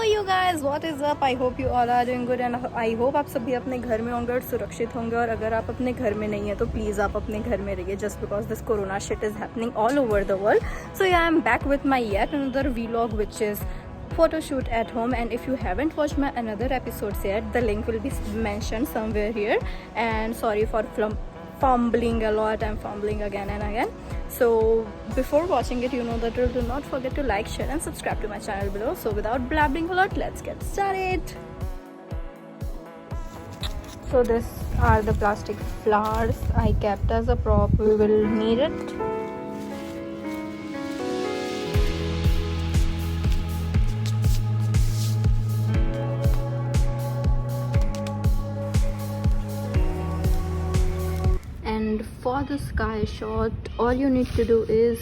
you guys, what is up? I hope you all are doing good and I hope आप सभी अपने घर में होंगे और सुरक्षित होंगे। और अगर आप अपने घर में नहीं है तो प्लीज़ आप अपने घर में रहिए, just because this corona shit is happening all over the world. So yeah, I'm back with my yet another vlog, which is photo shoot at home. And if you haven't watched my another episodes yet, the link will be mentioned somewhere here. And sorry for fumbling a lot. I'm fumbling again and again. So before watching it, you know the drill. Do not forget to like, share and subscribe to my channel below. So without blabbering a lot, let's get started. So these are the plastic flowers I kept as a prop. We will need it. And for the sky shot, all you need to do is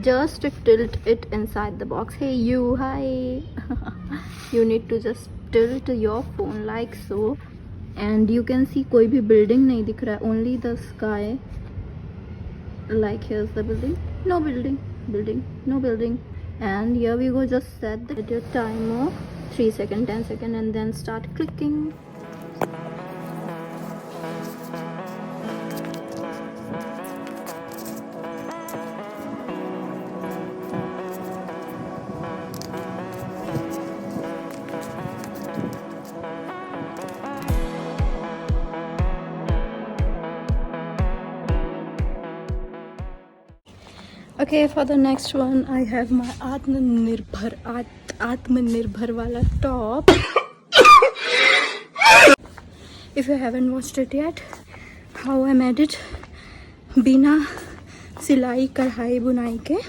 just tilt it inside the box. Hey you, hi. You need to just tilt your phone like so, and you can see कोई भी building नहीं दिख रहा है, only the sky. Like here's the building, no building, no building. And here we go, just set your timer 3 seconds, 10 seconds, and then start clicking. Okay, for the next one, I have my Atmanirbhar wala top. If you haven't watched it yet, how I made it, bina silai kadhai bunai ke,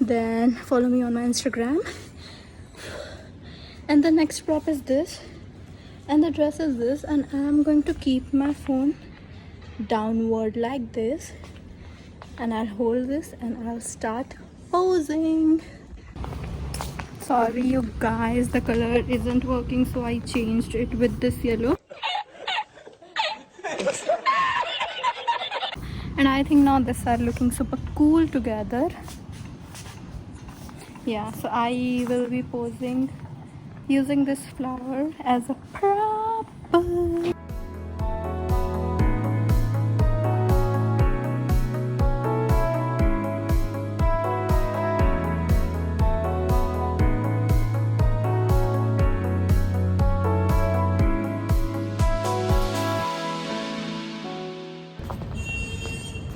then follow me on my Instagram. And the next prop is this, and the dress is this, and I'm going to keep my phone downward like this, and I'll hold this and I'll start posing. Sorry you guys, the color isn't working, so I changed it with this yellow. And I think now this are looking super cool together. Yeah, so I will be posing using this flower as a prop.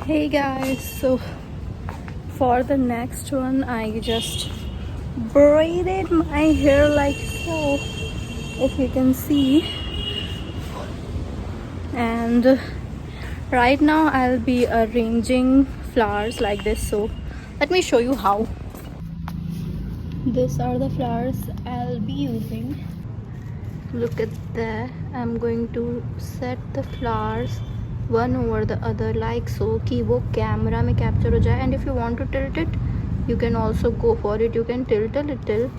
Hey guys, so for the next one, I just braided my hair like so, if you can see. And right now I'll be arranging flowers like this, so let me show you how. These are the flowers I'll be using. Look at that. I'm going to set the flowers one over the other like so कि वो camera में capture हो जाए. And if you want to tilt it, you can also go for it. You can tilt a little.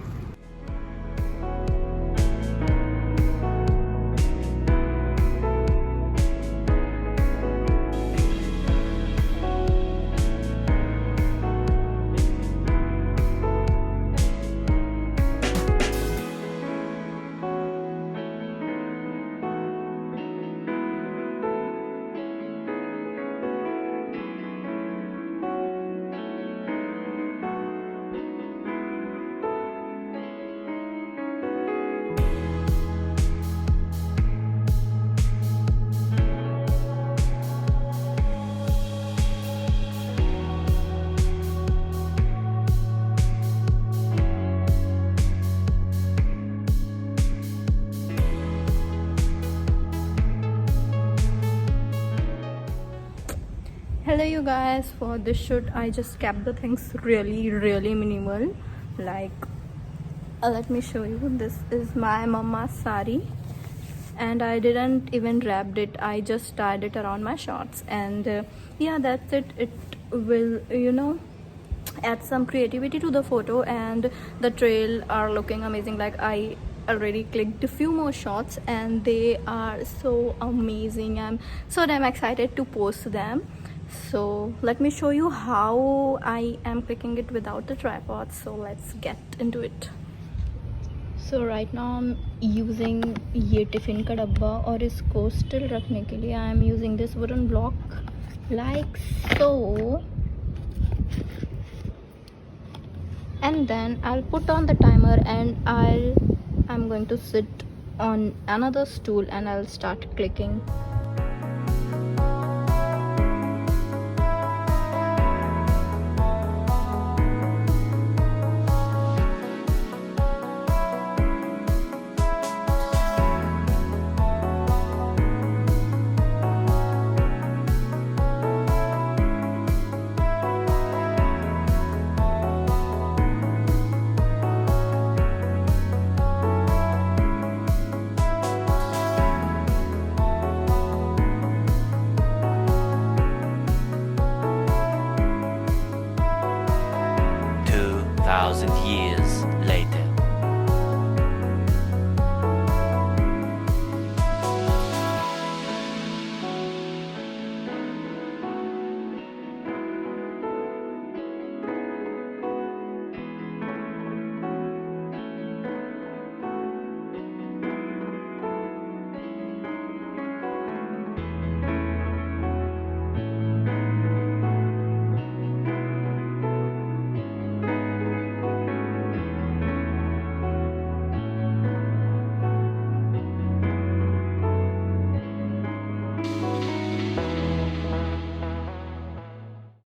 Hello you guys, for this shoot I just kept the things really minimal. Like let me show you. This is my mama's sari and I didn't even wrap it, I just tied it around my shorts. And yeah, that's it. It will, you know, add some creativity to the photo, and the trail are looking amazing. Like I already clicked a few more shots and they are so amazing. I'm so damn excited to post them. So let me show you how I am clicking it without the tripod. So let's get into it. So right now I am using ये tiffin का डब्बा और इसको still रखने के लिए I am using this wooden block like so, and then I'll put on the timer and I'm going to sit on another stool and I'll start clicking. Thousand years later.